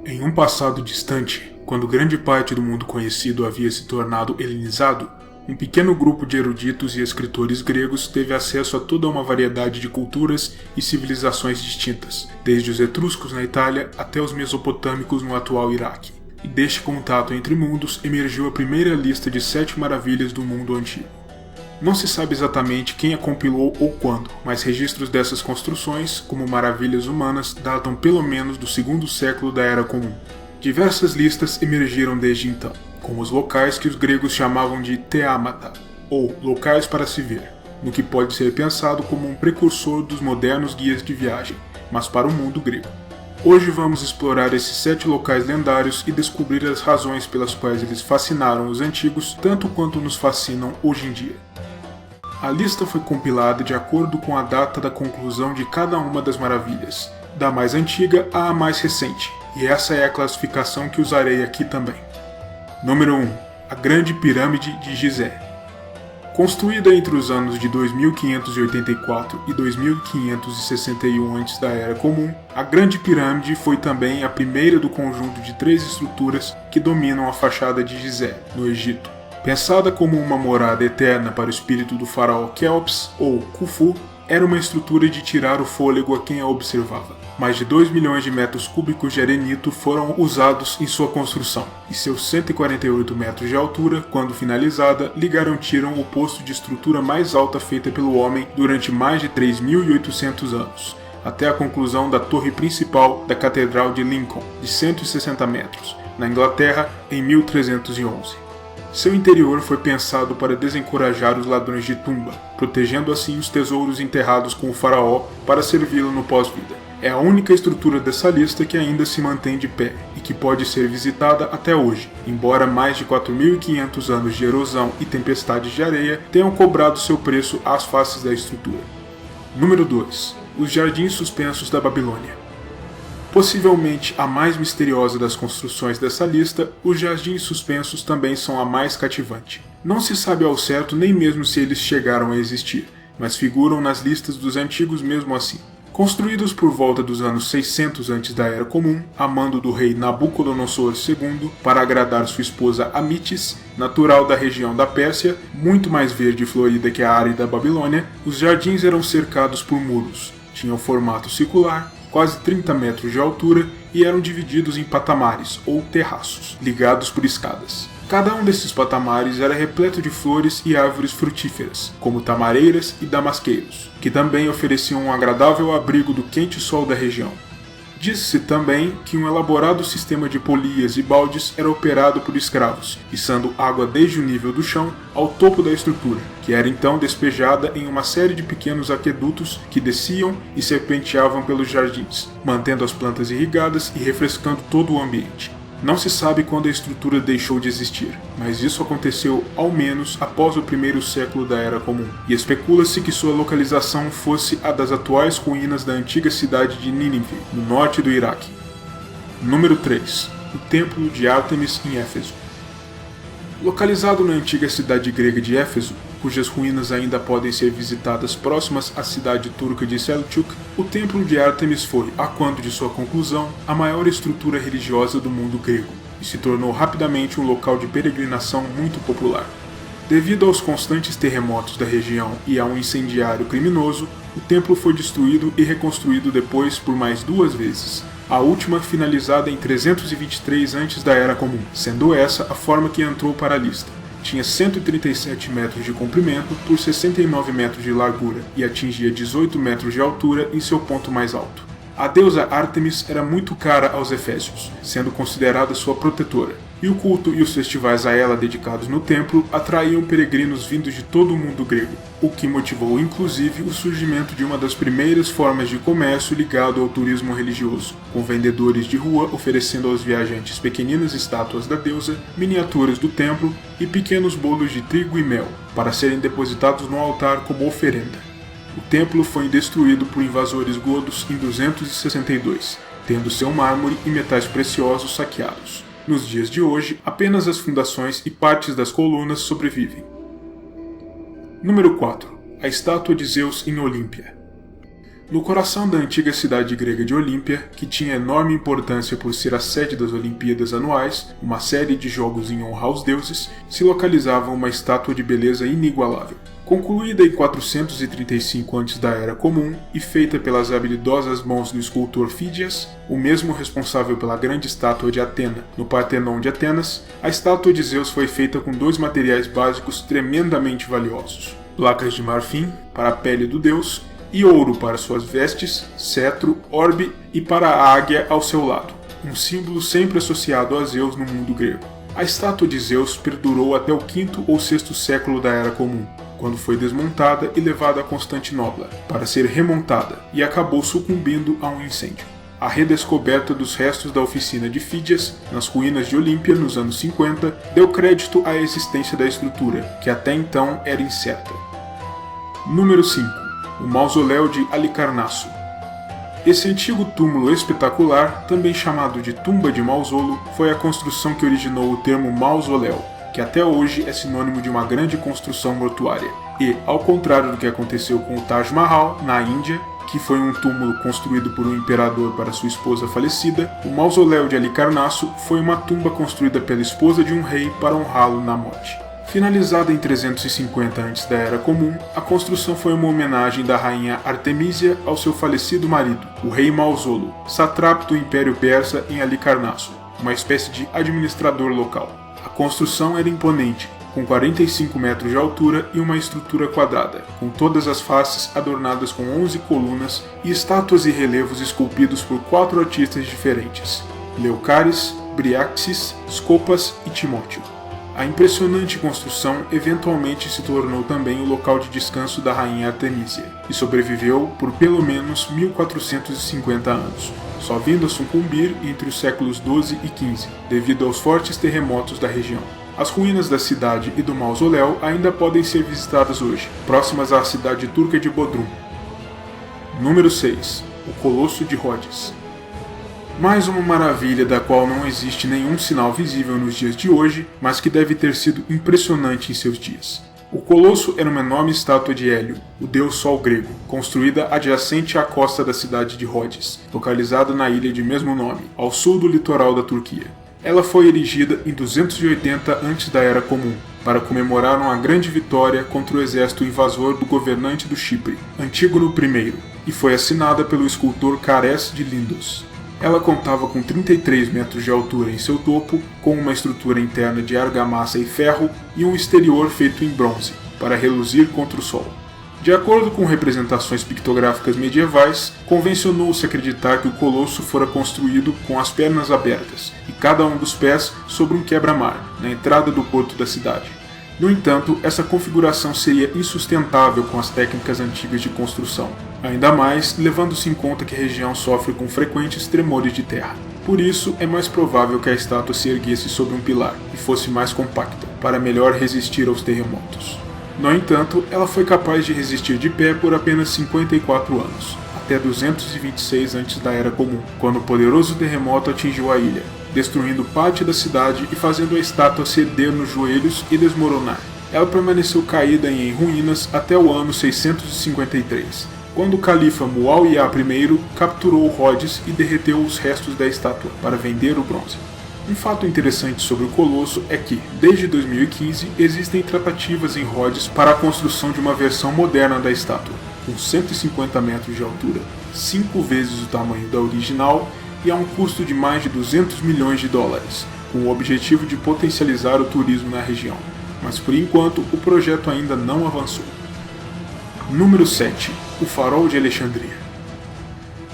Em um passado distante, quando grande parte do mundo conhecido havia se tornado helenizado, um pequeno grupo de eruditos e escritores gregos teve acesso a toda uma variedade de culturas e civilizações distintas, desde os etruscos na Itália até os mesopotâmicos no atual Iraque. E deste contato entre mundos emergiu a primeira lista de 7 maravilhas do mundo antigo. Não se sabe exatamente quem a compilou ou quando, mas registros dessas construções, como maravilhas humanas, datam pelo menos do 2º século da Era Comum. Diversas listas emergiram desde então, como os locais que os gregos chamavam de theamata, ou locais para se ver, no que pode ser pensado como um precursor dos modernos guias de viagem, mas para o mundo grego. Hoje vamos explorar esses 7 locais lendários e descobrir as razões pelas quais eles fascinaram os antigos tanto quanto nos fascinam hoje em dia. A lista foi compilada de acordo com a data da conclusão de cada uma das maravilhas, da mais antiga à mais recente, e essa é a classificação que usarei aqui também. Número 1. A Grande Pirâmide de Gizé. Construída entre os anos de 2584 e 2561 antes da Era Comum, a Grande Pirâmide foi também a primeira do conjunto de 3 estruturas que dominam a fachada de Gizé, no Egito. Pensada como uma morada eterna para o espírito do faraó Quéops, ou Khufu, era uma estrutura de tirar o fôlego a quem a observava. Mais de 2 milhões de metros cúbicos de arenito foram usados em sua construção, e seus 148 metros de altura, quando finalizada, lhe garantiram o posto de estrutura mais alta feita pelo homem durante mais de 3.800 anos, até a conclusão da torre principal da Catedral de Lincoln, de 160 metros, na Inglaterra, em 1311. Seu interior foi pensado para desencorajar os ladrões de tumba, protegendo assim os tesouros enterrados com o faraó para servi-lo no pós-vida. É a única estrutura dessa lista que ainda se mantém de pé e que pode ser visitada até hoje, embora mais de 4.500 anos de erosão e tempestades de areia tenham cobrado seu preço às faces da estrutura. Número 2. Os Jardins Suspensos da Babilônia. Possivelmente a mais misteriosa das construções dessa lista, os Jardins Suspensos também são a mais cativante. Não se sabe ao certo nem mesmo se eles chegaram a existir, mas figuram nas listas dos antigos mesmo assim. Construídos por volta dos anos 600 antes da Era Comum, a mando do rei Nabucodonosor II, para agradar sua esposa Amitis, natural da região da Pérsia, muito mais verde e florida que a área da Babilônia, os jardins eram cercados por muros, tinham formato circular, quase 30 metros de altura e eram divididos em patamares, ou terraços, ligados por escadas. Cada um desses patamares era repleto de flores e árvores frutíferas, como tamareiras e damasqueiros, que também ofereciam um agradável abrigo do quente sol da região. Diz-se também que um elaborado sistema de polias e baldes era operado por escravos, içando água desde o nível do chão ao topo da estrutura, que era então despejada em uma série de pequenos aquedutos que desciam e serpenteavam pelos jardins, mantendo as plantas irrigadas e refrescando todo o ambiente. Não se sabe quando a estrutura deixou de existir, mas isso aconteceu ao menos após o 1º século da Era Comum, e especula-se que sua localização fosse a das atuais ruínas da antiga cidade de Nínive, no norte do Iraque. Número 3. O Templo de Ártemis em Éfeso. Localizado na antiga cidade grega de Éfeso, cujas ruínas ainda podem ser visitadas próximas à cidade turca de Selçuk, o Templo de Ártemis foi, a quando de sua conclusão, a maior estrutura religiosa do mundo grego, e se tornou rapidamente um local de peregrinação muito popular. Devido aos constantes terremotos da região e a um incendiário criminoso, o templo foi destruído e reconstruído depois por mais 2 vezes, a última finalizada em 323 antes da Era Comum, sendo essa a forma que entrou para a lista. Tinha 137 metros de comprimento por 69 metros de largura e atingia 18 metros de altura em seu ponto mais alto. A deusa Ártemis era muito cara aos efésios, sendo considerada sua protetora, e o culto e os festivais a ela dedicados no templo atraíam peregrinos vindos de todo o mundo grego, o que motivou inclusive o surgimento de uma das primeiras formas de comércio ligado ao turismo religioso, com vendedores de rua oferecendo aos viajantes pequeninas estátuas da deusa, miniaturas do templo e pequenos bolos de trigo e mel, para serem depositados no altar como oferenda. O templo foi destruído por invasores godos em 262, tendo seu mármore e metais preciosos saqueados. Nos dias de hoje, apenas as fundações e partes das colunas sobrevivem. Número 4. A estátua de Zeus em Olímpia. No coração da antiga cidade grega de Olímpia, que tinha enorme importância por ser a sede das Olimpíadas anuais, uma série de jogos em honra aos deuses, se localizava uma estátua de beleza inigualável. Concluída em 435 a.C. da Era Comum e feita pelas habilidosas mãos do escultor Fídias, o mesmo responsável pela grande estátua de Atena no Partenon de Atenas, a estátua de Zeus foi feita com dois materiais básicos tremendamente valiosos: placas de marfim para a pele do deus e ouro para suas vestes, cetro, orbe e para a águia ao seu lado, um símbolo sempre associado a Zeus no mundo grego. A estátua de Zeus perdurou até o V ou VI século da Era Comum, quando foi desmontada e levada a Constantinopla para ser remontada e acabou sucumbindo a um incêndio. A redescoberta dos restos da oficina de Fídias, nas ruínas de Olímpia nos anos 50, deu crédito à existência da estrutura, que até então era incerta. Número 5. O Mausoléu de Halicarnasso. Esse antigo túmulo espetacular, também chamado de Tumba de Mausolo, foi a construção que originou o termo mausoléu, que até hoje é sinônimo de uma grande construção mortuária. E, ao contrário do que aconteceu com o Taj Mahal, na Índia, que foi um túmulo construído por um imperador para sua esposa falecida, o Mausoléu de Halicarnasso foi uma tumba construída pela esposa de um rei para honrá-lo na morte. Finalizada em 350 a.C. da Era Comum, a construção foi uma homenagem da rainha Artemísia ao seu falecido marido, o rei Mausolo, sátrape do Império Persa em Halicarnasso, uma espécie de administrador local. A construção era imponente, com 45 metros de altura e uma estrutura quadrada, com todas as faces adornadas com 11 colunas e estátuas e relevos esculpidos por 4 artistas diferentes: Leucares, Briaxis, Scopas e Timóteo. A impressionante construção eventualmente se tornou também o local de descanso da rainha Artemísia, e sobreviveu por pelo menos 1450 anos, só vindo a sucumbir entre os séculos XII e XV, devido aos fortes terremotos da região. As ruínas da cidade e do mausoléu ainda podem ser visitadas hoje, próximas à cidade turca de Bodrum. Número 6. O Colosso de Rhodes. Mais uma maravilha da qual não existe nenhum sinal visível nos dias de hoje, mas que deve ter sido impressionante em seus dias. O Colosso era uma enorme estátua de Hélio, o deus sol grego, construída adjacente à costa da cidade de Rhodes, localizada na ilha de mesmo nome, ao sul do litoral da Turquia. Ela foi erigida em 280 antes da Era Comum, para comemorar uma grande vitória contra o exército invasor do governante do Chipre, Antígono I, e foi assinada pelo escultor Carés de Lindos. Ela contava com 33 metros de altura em seu topo, com uma estrutura interna de argamassa e ferro e um exterior feito em bronze, para reluzir contra o sol. De acordo com representações pictográficas medievais, convencionou-se acreditar que o colosso fora construído com as pernas abertas, e cada um dos pés sobre um quebra-mar, na entrada do porto da cidade. No entanto, essa configuração seria insustentável com as técnicas antigas de construção, ainda mais levando-se em conta que a região sofre com frequentes tremores de terra. Por isso, é mais provável que a estátua se erguesse sobre um pilar e fosse mais compacta, para melhor resistir aos terremotos. No entanto, ela foi capaz de resistir de pé por apenas 54 anos, até 226 antes da Era Comum, quando o poderoso terremoto atingiu a ilha, destruindo parte da cidade e fazendo a estátua ceder nos joelhos e desmoronar. Ela permaneceu caída e em ruínas até o ano 653, quando o califa Muawiyah I capturou Rhodes e derreteu os restos da estátua para vender o bronze. Um fato interessante sobre o Colosso é que, desde 2015, existem tratativas em Rhodes para a construção de uma versão moderna da estátua, com 150 metros de altura, 5 vezes o tamanho da original e a um custo de mais de 200 milhões de dólares, com o objetivo de potencializar o turismo na região. Mas por enquanto, o projeto ainda não avançou. Número 7. O Farol de Alexandria.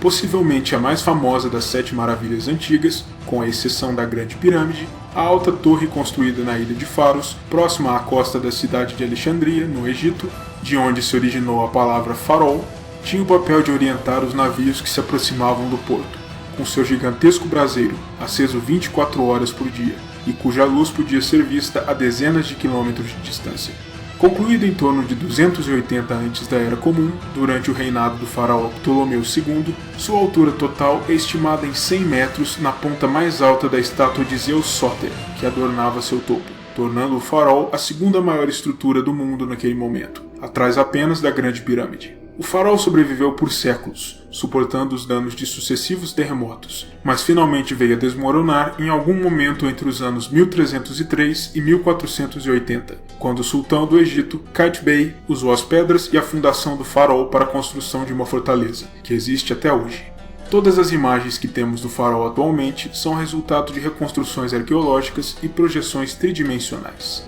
Possivelmente a mais famosa das 7 maravilhas antigas, com a exceção da Grande Pirâmide, a alta torre construída na ilha de Faros, próxima à costa da cidade de Alexandria, no Egito, de onde se originou a palavra farol, tinha o papel de orientar os navios que se aproximavam do porto, com seu gigantesco braseiro, aceso 24 horas por dia, e cuja luz podia ser vista a dezenas de quilômetros de distância. Concluído em torno de 280 antes da Era Comum, durante o reinado do faraó Ptolomeu II, sua altura total é estimada em 100 metros na ponta mais alta da estátua de Zeus Sóter, que adornava seu topo, tornando o farol a segunda maior estrutura do mundo naquele momento, atrás apenas da Grande Pirâmide. O farol sobreviveu por séculos, suportando os danos de sucessivos terremotos, mas finalmente veio a desmoronar em algum momento entre os anos 1303 e 1480, quando o sultão do Egito, Kait Bey, usou as pedras e a fundação do farol para a construção de uma fortaleza, que existe até hoje. Todas as imagens que temos do farol atualmente são resultado de reconstruções arqueológicas e projeções tridimensionais.